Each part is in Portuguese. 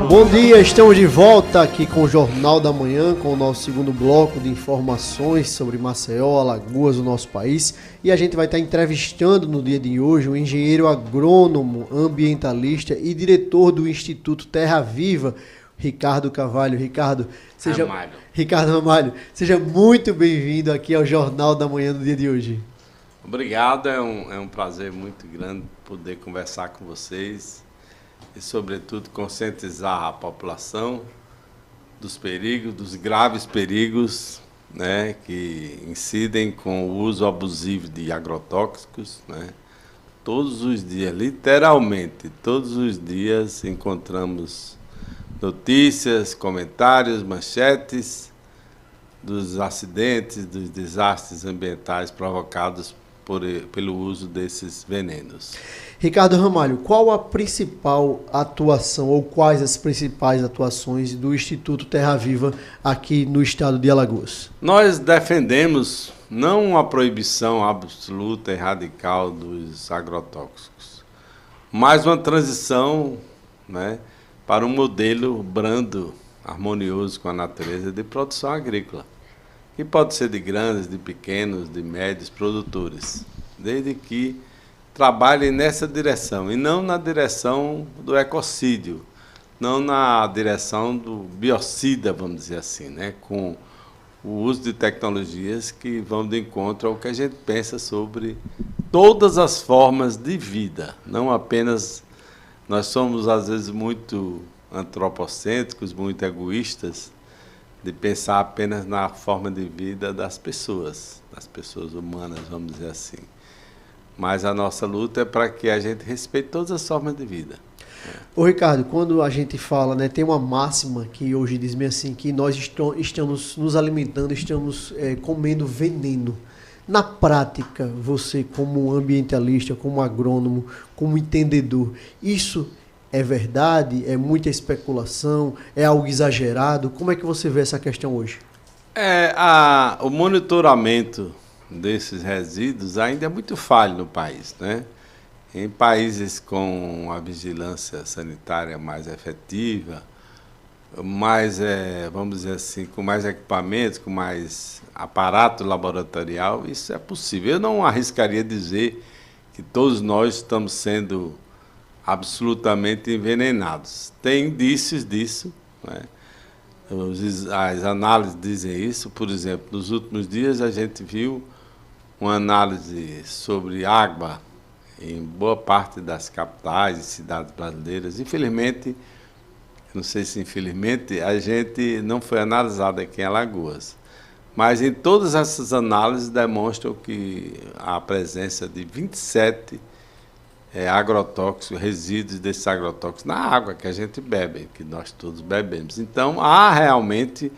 Bom dia, estamos de volta aqui com o Jornal da Manhã, com o nosso segundo bloco de informações sobre Maceió, Alagoas, o nosso país. E a gente vai estar entrevistando no dia de hoje o engenheiro agrônomo, ambientalista e diretor do Instituto Terra Viva, Ricardo Carvalho. Ricardo Ramalho, seja muito bem-vindo aqui ao Jornal da Manhã no dia de hoje. Obrigado, é um prazer muito grande poder conversar com vocês e, sobretudo, conscientizar a população dos perigos, dos graves perigos, né, que incidem com o uso abusivo de agrotóxicos, né. Todos os dias, literalmente, todos os dias encontramos notícias, comentários, manchetes dos acidentes, dos desastres ambientais provocados pelo uso desses venenos. Ricardo Ramalho, qual a principal atuação ou quais as principais atuações do Instituto Terra Viva aqui no estado de Alagoas? Nós defendemos não a proibição absoluta e radical dos agrotóxicos, mas uma transição, né, para um modelo brando, harmonioso com a natureza de produção agrícola, que pode ser de grandes, de pequenos, de médios produtores, desde que trabalhem nessa direção, e não na direção do ecocídio, não na direção do biocida, vamos dizer assim, né? Com o uso de tecnologias que vão de encontro ao que a gente pensa sobre todas as formas de vida, não apenas... Nós somos, às vezes, muito antropocêntricos, muito egoístas, de pensar apenas na forma de vida das pessoas humanas, vamos dizer assim. Mas a nossa luta é para que a gente respeite todas as formas de vida. Ô Ricardo, quando a gente fala, né, tem uma máxima que hoje diz bem assim, que nós estamos nos alimentando, estamos comendo veneno. Na prática, você como ambientalista, como agrônomo, como entendedor, isso é verdade? É muita especulação? É algo exagerado? Como é que você vê essa questão hoje? O monitoramento desses resíduos ainda é muito falho no país, né? Em países com a vigilância sanitária mais efetiva, mais, vamos dizer assim, com mais equipamentos, com mais aparato laboratorial, isso é possível. Eu não arriscaria dizer que todos nós estamos sendo absolutamente envenenados. Tem indícios disso, né? As análises dizem isso. Por exemplo, nos últimos dias a gente viu uma análise sobre água em boa parte das capitais e cidades brasileiras. Infelizmente, não sei se infelizmente, a gente não foi analisado aqui em Alagoas. Mas em todas essas análises demonstram que a presença de 27 agrotóxicos, resíduos desses agrotóxicos na água que a gente bebe, que nós todos bebemos. Então, há realmente,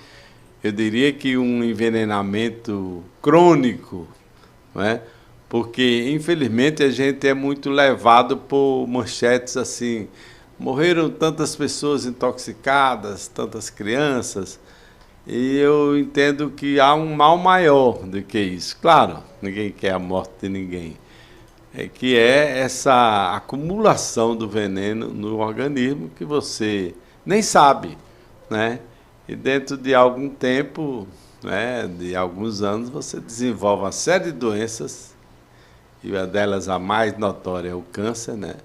eu diria que um envenenamento crônico, não é? Porque, infelizmente, a gente é muito levado por manchetes assim, morreram tantas pessoas intoxicadas, tantas crianças, e eu entendo que há um mal maior do que isso. Claro, ninguém quer a morte de ninguém. Que é essa acumulação do veneno no organismo que você nem sabe, né? E dentro de algum tempo, né, de alguns anos, você desenvolve uma série de doenças, e uma delas a mais notória é o câncer, né?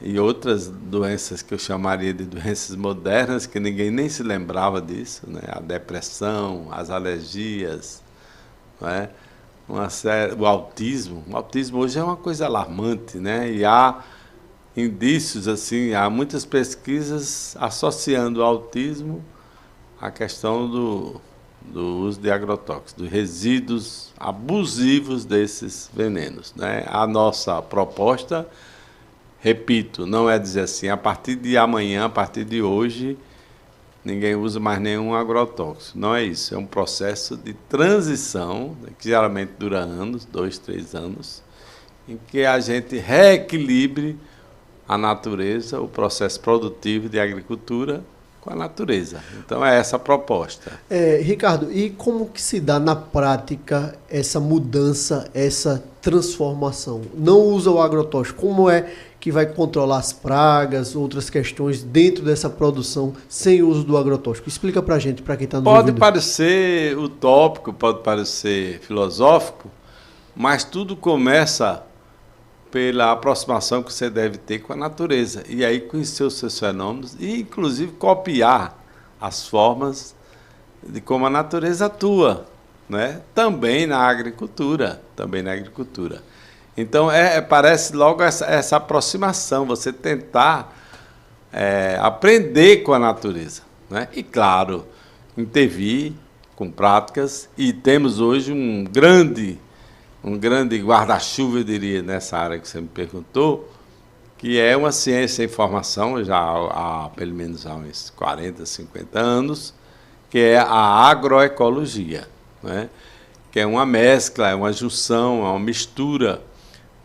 E outras doenças que eu chamaria de doenças modernas, que ninguém nem se lembrava disso, né? A depressão, as alergias, né? O autismo. O autismo hoje é uma coisa alarmante, né? E há indícios, assim, há muitas pesquisas associando o autismo à questão do uso de agrotóxicos, dos resíduos abusivos desses venenos, né? A nossa proposta, repito, não é dizer assim, a partir de amanhã, a partir de hoje, ninguém usa mais nenhum agrotóxico. Não é isso, é um processo de transição, que geralmente dura anos, 2, 3 anos, em que a gente reequilibre a natureza, o processo produtivo de agricultura, com a natureza. Então é essa a proposta. Ricardo, e como que se dá na prática essa mudança, essa transformação? Não usa o agrotóxico, como é que vai controlar as pragas, outras questões dentro dessa produção sem uso do agrotóxico? Explica pra gente, para quem está nos ouvindo. Pode parecer utópico, pode parecer filosófico, mas tudo começa pela aproximação que você deve ter com a natureza. E aí conhecer os seus fenômenos e, inclusive, copiar as formas de como a natureza atua, né? Também na agricultura. Então, parece logo essa aproximação, você tentar aprender com a natureza, né? E, claro, intervir com práticas. E temos hoje um grande guarda-chuva, eu diria, nessa área que você me perguntou, que é uma ciência e informação, já há pelo menos há uns 40, 50 anos, que é a agroecologia, né? Que é uma mescla, é uma junção, é uma mistura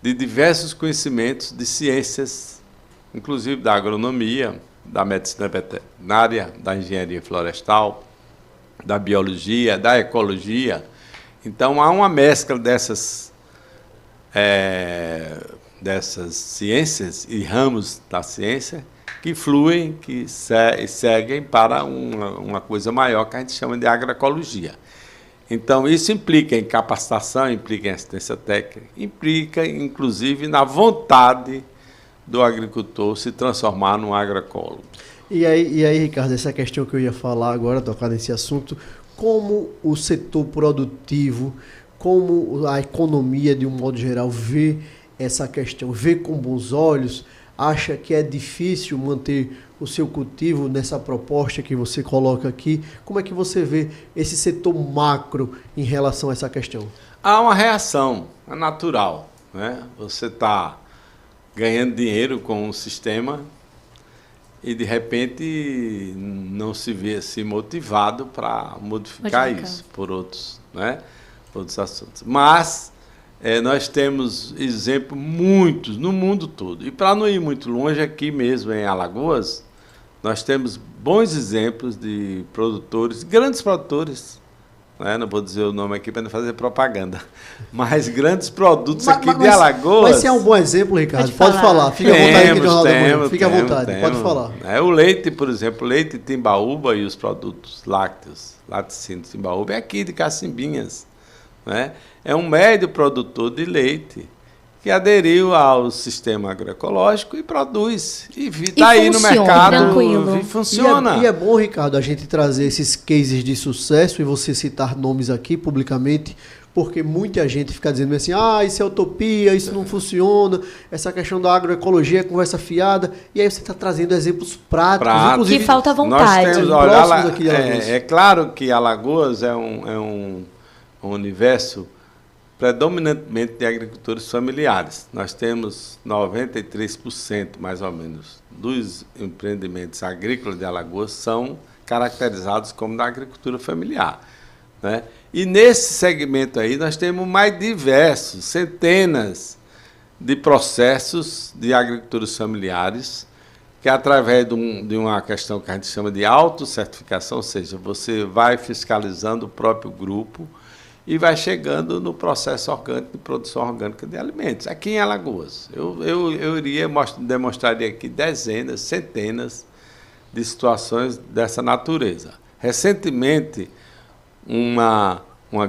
de diversos conhecimentos de ciências, inclusive da agronomia, da medicina veterinária, da engenharia florestal, da biologia, da ecologia. Então, há uma mescla dessas ciências e ramos da ciência que fluem, que seguem para uma coisa maior que a gente chama de agroecologia. Então, isso implica em capacitação, implica em assistência técnica, implica, inclusive, na vontade do agricultor se transformar num agroecólogo. E aí, Ricardo, essa questão que eu ia falar agora, tocar nesse assunto, como o setor produtivo, como a economia, de um modo geral, vê essa questão, vê com bons olhos, acha que é difícil manter o seu cultivo nessa proposta que você coloca aqui? Como é que você vê esse setor macro em relação a essa questão? Há uma reação, é natural, né? Você está ganhando dinheiro com um sistema e, de repente, não se vê assim motivado para modificar isso por outros, né? Outros assuntos. Mas nós temos exemplos muitos no mundo todo. E, para não ir muito longe, aqui mesmo em Alagoas, nós temos bons exemplos de produtores, grandes produtores, né? Não vou dizer o nome aqui para não fazer propaganda, mas grandes produtos aqui de Alagoas. Mas se é um bom exemplo, Ricardo, pode falar. Fica à vontade aqui no Jornal da Manhã. Fica à vontade, pode falar. O leite, por exemplo, leite Timbaúba e os produtos lácteos, laticínios Timbaúba, é aqui de Cacimbinhas, né? É um médio produtor de leite que aderiu ao sistema agroecológico e produz. E está aí no mercado e funciona. E é bom, Ricardo, a gente trazer esses cases de sucesso e você citar nomes aqui publicamente, porque muita gente fica dizendo assim, isso é utopia, isso não funciona, essa questão da agroecologia é conversa fiada, e aí você está trazendo exemplos práticos. Inclusive, que falta vontade. Nós temos, é claro que Alagoas é um universo predominantemente de agricultores familiares. Nós temos 93%, mais ou menos, dos empreendimentos agrícolas de Alagoas são caracterizados como da agricultura familiar, né? E nesse segmento aí nós temos mais diversos, centenas de processos de agricultores familiares que, através de uma questão que a gente chama de autocertificação, ou seja, você vai fiscalizando o próprio grupo e vai chegando no processo orgânico de produção orgânica de alimentos, aqui em Alagoas. Eu iria demonstraria aqui dezenas, centenas de situações dessa natureza. Recentemente, uma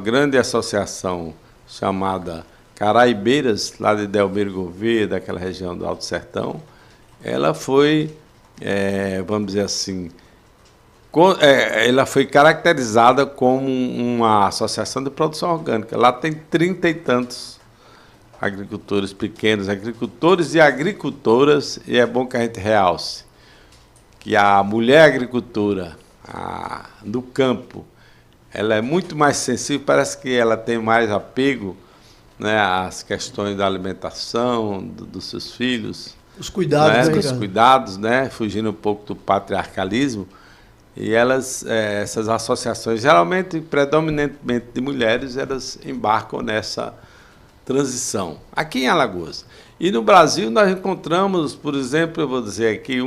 grande associação chamada Caraibeiras, lá de Delmiro Gouveia, daquela região do Alto Sertão, ela foi, vamos dizer assim, ela foi caracterizada como uma associação de produção orgânica. Lá tem 30 e tantos agricultores pequenos, agricultores e agricultoras, e é bom que a gente realce que a mulher agricultora do campo, ela é muito mais sensível, parece que ela tem mais apego, né, às questões da alimentação dos seus filhos. Os cuidados, né? Os cuidados, né? Fugindo um pouco do patriarcalismo. E essas associações, geralmente, predominantemente de mulheres, elas embarcam nessa transição, aqui em Alagoas. E no Brasil nós encontramos, por exemplo, eu vou dizer aqui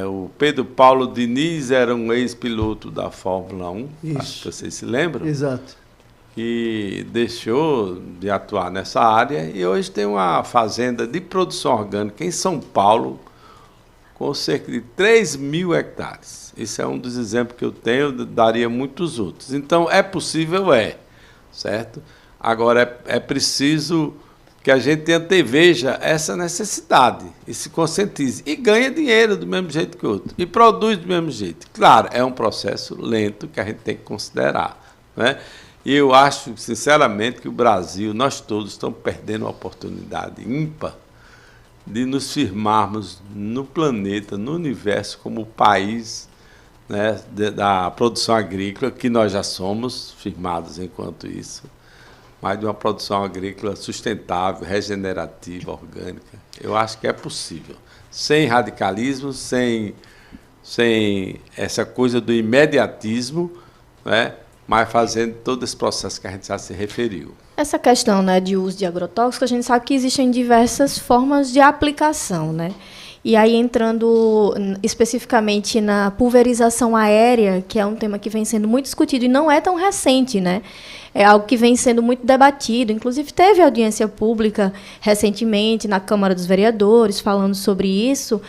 O Pedro Paulo Diniz era um ex-piloto da Fórmula 1, Isso. acho que vocês se lembram. Exato. Que deixou de atuar nessa área e hoje tem uma fazenda de produção orgânica em São Paulo com cerca de 3.000 hectares. Esse é um dos exemplos que eu tenho, daria muitos outros. Então, é possível, certo? Agora, é preciso que a gente anteveja essa necessidade e se conscientize. E ganha dinheiro do mesmo jeito que o outro. E produz do mesmo jeito. Claro, é um processo lento que a gente tem que considerar, né? E eu acho, sinceramente, que o Brasil, nós todos estamos perdendo uma oportunidade ímpar de nos firmarmos no planeta, no universo, como país, né, da produção agrícola, que nós já somos firmados enquanto isso, mas de uma produção agrícola sustentável, regenerativa, orgânica. Eu acho que é possível. Sem radicalismo, sem essa coisa do imediatismo, né, mas fazendo todo esse processo que a gente já se referiu. Essa questão, né, de uso de agrotóxicos, a gente sabe que existem diversas formas de aplicação, né? E aí, entrando especificamente na pulverização aérea, que é um tema que vem sendo muito discutido e não é tão recente, né? É algo que vem sendo muito debatido. Inclusive, teve audiência pública recentemente na Câmara dos Vereadores falando sobre isso.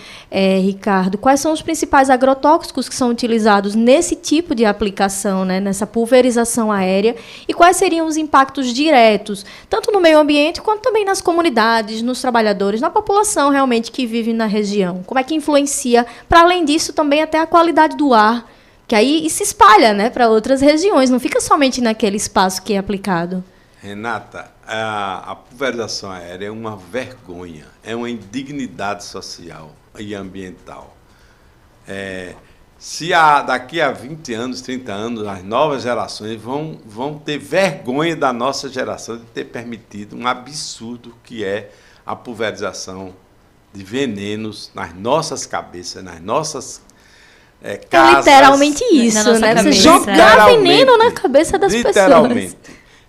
Ricardo, quais são os principais agrotóxicos que são utilizados nesse tipo de aplicação, né, nessa pulverização aérea, e quais seriam os impactos diretos, tanto no meio ambiente quanto também nas comunidades, nos trabalhadores, na população realmente que vive na região? Como é que influencia, para além disso, também até a qualidade do ar, que aí se espalha, né, para outras regiões, não fica somente naquele espaço que é aplicado? Renata, a pulverização aérea é uma vergonha, é uma indignidade social e ambiental. Se daqui a 20 anos, 30 anos, as novas gerações vão ter vergonha da nossa geração de ter permitido um absurdo que é a pulverização de venenos nas nossas cabeças, nas nossas casas. É literalmente isso, né? Você jogar veneno na cabeça das pessoas. Literalmente.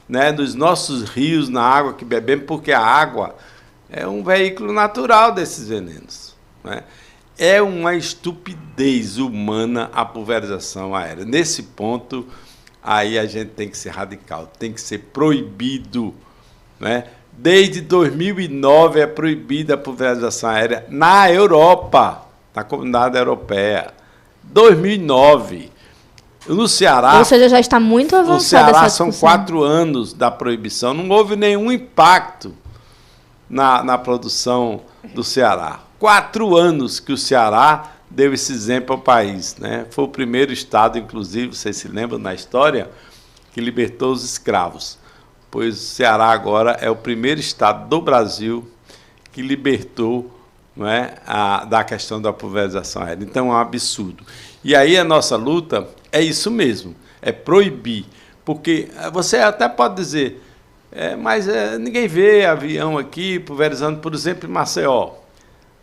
Né? Nos nossos rios, na água que bebemos, porque a água é um veículo natural desses venenos, né? É uma estupidez humana a pulverização aérea. Nesse ponto, aí a gente tem que ser radical, tem que ser proibido, né? Desde 2009 é proibida a pulverização aérea na Europa, na Comunidade Europeia. 2009. No Ceará... Ou seja, já está muito avançada essa discussão. No Ceará são 4 anos da proibição. Não houve nenhum impacto na produção do Ceará. 4 anos que o Ceará deu esse exemplo ao país, né? Foi o primeiro estado, inclusive, vocês se lembram na história, que libertou os escravos. Pois o Ceará agora é o primeiro estado do Brasil que libertou, não é, da questão da pulverização aérea. Então é um absurdo. E aí a nossa luta é isso mesmo, é proibir. Porque você até pode dizer, mas ninguém vê avião aqui pulverizando, por exemplo, em Maceió.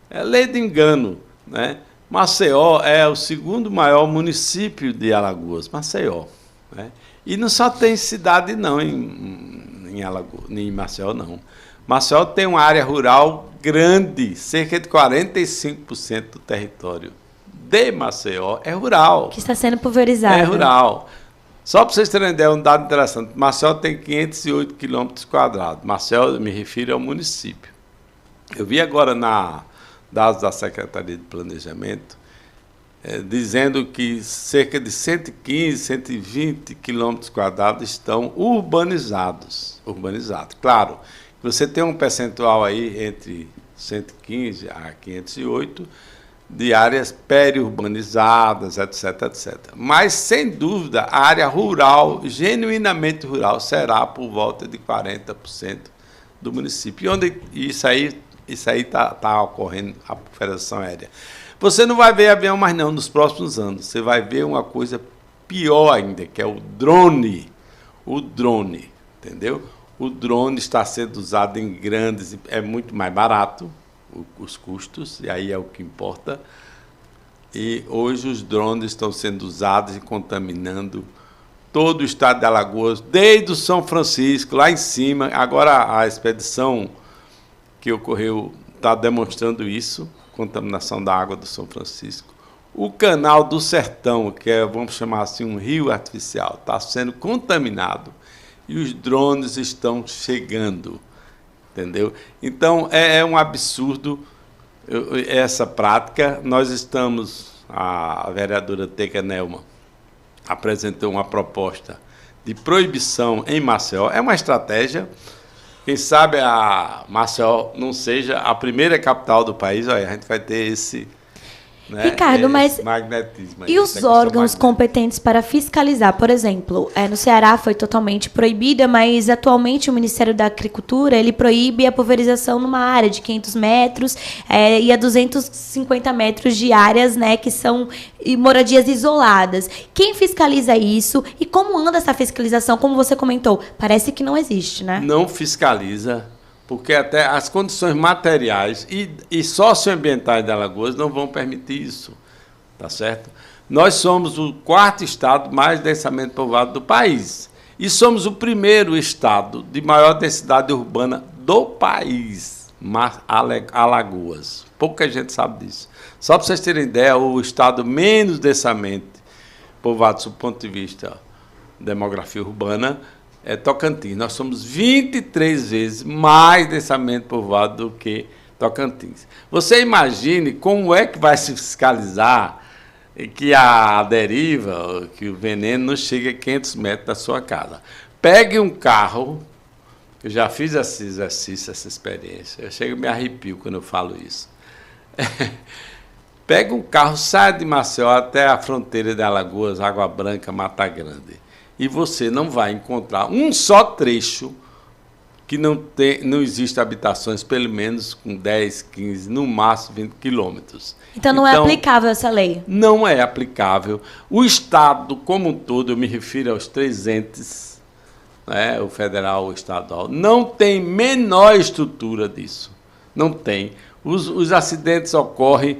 É lei de engano, né? Maceió é o segundo maior município de Alagoas, Maceió, né? E não só tem cidade não em Alagoas, nem em Maceió não. Maceió tem uma área rural grande, cerca de 45% do território de Maceió é rural. Que está sendo pulverizado. É rural. Só para vocês terem ideia, um dado interessante, Maceió tem 508 quilômetros quadrados. Maceió, me refiro ao município. Eu vi agora dados da Secretaria de Planejamento, dizendo que cerca de 115, 120 quilômetros quadrados estão urbanizados. Claro, você tem um percentual aí entre 115 a 508 de áreas periurbanizadas, etc, etc. Mas, sem dúvida, a área rural, genuinamente rural, será por volta de 40% do município. E onde isso aí está ocorrendo a pulverização aérea. Você não vai ver avião mais não nos próximos anos. Você vai ver uma coisa pior ainda, que é o drone. O drone, entendeu? O drone está sendo usado em grandes... É muito mais barato, os custos, e aí é o que importa. E hoje os drones estão sendo usados e contaminando todo o estado de Alagoas, desde o São Francisco, lá em cima. Agora a expedição que ocorreu está demonstrando isso, contaminação da água do São Francisco. O canal do Sertão, que é, vamos chamar assim, um rio artificial, está sendo contaminado e os drones estão chegando, entendeu? Então, é um absurdo essa prática. Nós estamos, a vereadora Teca Nelma apresentou uma proposta de proibição em Maceió. É uma estratégia. Quem sabe a Maceió não seja a primeira capital do país. Olha, a gente vai ter esse... Né? Ricardo, mas magnetismo e os órgãos competentes para fiscalizar? Por exemplo, no Ceará foi totalmente proibida, mas atualmente o Ministério da Agricultura ele proíbe a pulverização numa área de 500 metros e a 250 metros de áreas, né, que são moradias isoladas. Quem fiscaliza isso e como anda essa fiscalização? Como você comentou, parece que não existe, né? Não fiscaliza, porque até as condições materiais e socioambientais de Alagoas não vão permitir isso, tá certo? Nós somos o 4º estado mais densamente povoado do país e somos o 1º estado de maior densidade urbana do país, Alagoas. Pouca gente sabe disso. Só para vocês terem ideia, o estado menos densamente povoado, do ponto de vista da demografia urbana, é Tocantins. Nós somos 23 vezes mais densamente povoado do que Tocantins. Você imagine como é que vai se fiscalizar que a deriva, que o veneno não chegue a 500 metros da sua casa. Pegue um carro, eu já fiz esse exercício, essa experiência, eu chego e me arrepio quando eu falo isso. Pegue um carro, saia de Maceió até a fronteira de Alagoas, Água Branca, Mata Grande. E você não vai encontrar um só trecho que não existe habitações, pelo menos com 10, 15, no máximo 20 quilômetros. Então não é aplicável essa lei? Não é aplicável. O Estado como um todo, eu me refiro aos 3 entes, né, o federal, o estadual, não tem menor estrutura disso. Não tem. Os acidentes ocorrem...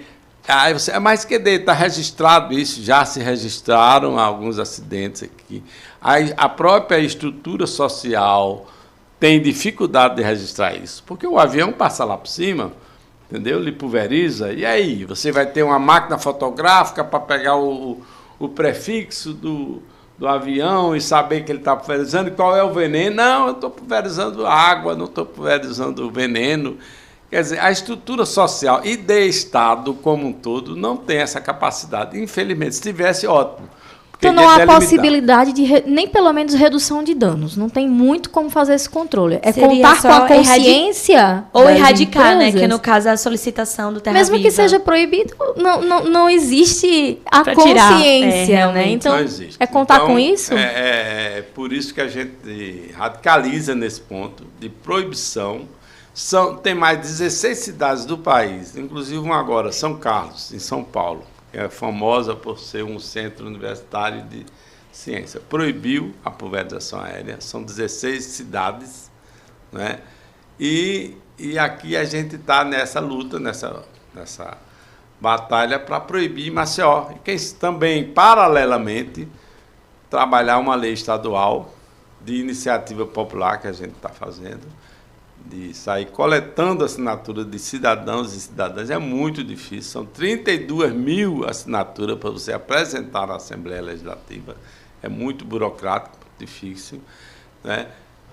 Mas que está registrado isso, já se registraram alguns acidentes aqui. A própria estrutura social tem dificuldade de registrar isso, porque o avião passa lá por cima, entendeu? Ele pulveriza, e aí? Você vai ter uma máquina fotográfica para pegar o prefixo do avião e saber que ele está pulverizando, e qual é o veneno? Não, eu estou pulverizando água, não estou pulverizando o veneno. Quer dizer, a estrutura social e de Estado como um todo não tem essa capacidade. Infelizmente, se tivesse, ótimo. Então não há possibilidade de nem pelo menos redução de danos. Não tem muito como fazer esse controle. É seria contar com a consciência ou erradicar, né? Que no caso a solicitação do Terra Mesmo Viva. Que seja proibido, não existe a consciência, né? Então não existe. É contar com isso? É por isso que a gente radicaliza nesse ponto de proibição. Tem mais 16 cidades do país, inclusive uma agora, São Carlos, em São Paulo, que é famosa por ser um centro universitário de ciência. Proibiu a pulverização aérea, são 16 cidades, né? E aqui a gente está nessa luta, nessa batalha para proibir Maceió. E quem também, paralelamente, trabalhar uma lei estadual de iniciativa popular que a gente está fazendo, de sair coletando assinatura de cidadãos e cidadãs, é muito difícil. São 32 mil assinaturas para você apresentar na Assembleia Legislativa. É muito burocrático, difícil, né?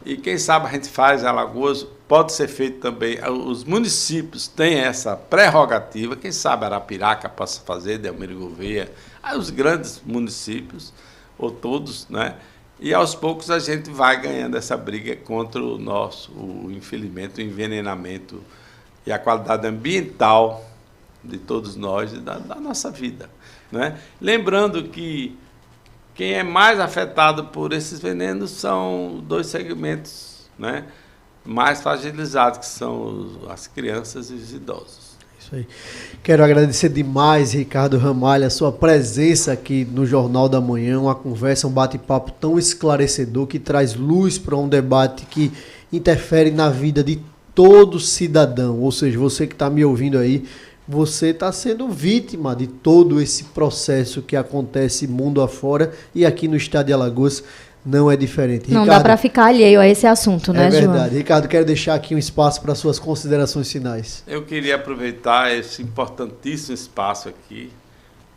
E quem sabe a gente faz em Alagoas, pode ser feito também. Os municípios têm essa prerrogativa, quem sabe Arapiraca possa fazer, Delmiro Gouveia, os grandes municípios, ou todos, né? E aos poucos a gente vai ganhando essa briga contra infelizmente, o envenenamento e a qualidade ambiental de todos nós e da nossa vida, né? Lembrando que quem é mais afetado por esses venenos são 2 segmentos, né, mais fragilizados, que são as crianças e os idosos. Isso aí. Quero agradecer demais, Ricardo Ramalho, a sua presença aqui no Jornal da Manhã, uma conversa, um bate-papo tão esclarecedor que traz luz para um debate que interfere na vida de todo cidadão. Ou seja, você que está me ouvindo aí, você está sendo vítima de todo esse processo que acontece mundo afora e aqui no estado de Alagoas não é diferente. Não Ricardo, dá para ficar alheio a esse assunto, né, João? É verdade. Ricardo, quero deixar aqui um espaço para suas considerações finais. Eu queria aproveitar esse importantíssimo espaço aqui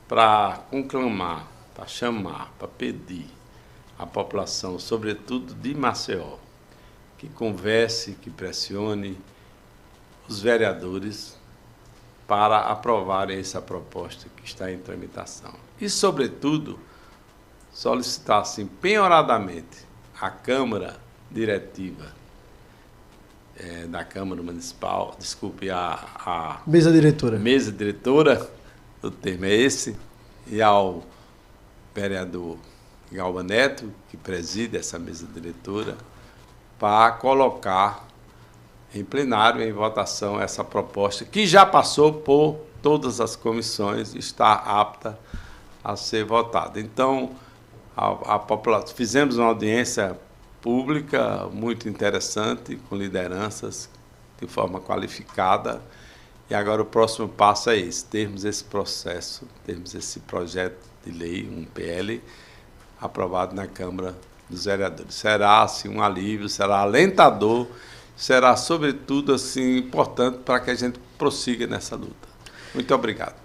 para conclamar, para chamar, para pedir à população, sobretudo de Maceió, que converse, que pressione os vereadores para aprovarem essa proposta que está em tramitação. E, sobretudo, solicitar-se empenhoradamente à Câmara Diretiva da Câmara Municipal, desculpe, a Mesa diretora. Mesa Diretora, o termo é esse, e ao vereador Galba Neto, que preside essa Mesa Diretora, para colocar em plenário, em votação, essa proposta, que já passou por todas as comissões, está apta a ser votada. Então, a população, fizemos uma audiência pública muito interessante, com lideranças de forma qualificada, e agora o próximo passo é esse, termos esse processo, termos esse projeto de lei, um PL, aprovado na Câmara dos Vereadores. Será, assim, um alívio, será alentador, será, sobretudo, assim, importante para que a gente prossiga nessa luta. Muito obrigado.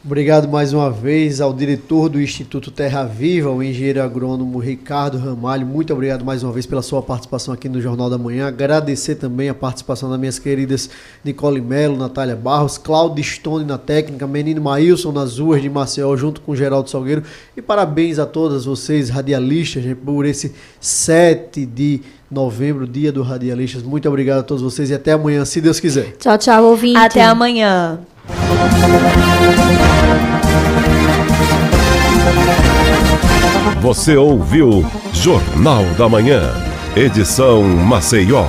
Obrigado mais uma vez ao diretor do Instituto Terra Viva, o engenheiro agrônomo Ricardo Ramalho. Muito obrigado mais uma vez pela sua participação aqui no Jornal da Manhã. Agradecer também a participação das minhas queridas Nicole Melo, Natália Barros, Cláudio Stone na técnica, Menino Maílson nas ruas de Maceió, junto com Geraldo Salgueiro. E parabéns a todas vocês, radialistas, por esse 7 de novembro, dia do Radialistas. Muito obrigado a todos vocês e até amanhã, se Deus quiser. Tchau, tchau, ouvinte. Até amanhã. Você ouviu Jornal da Manhã, edição Maceió.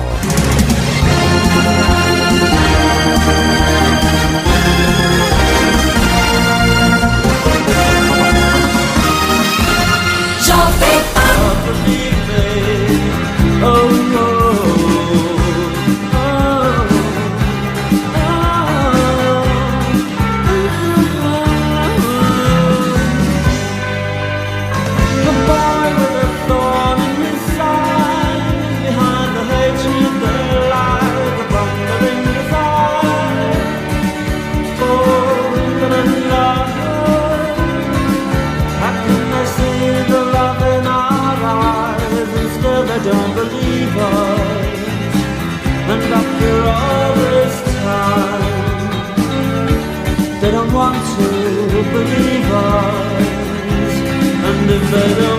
Don't believe us, and after all this time, they don't want to believe us, and if they don't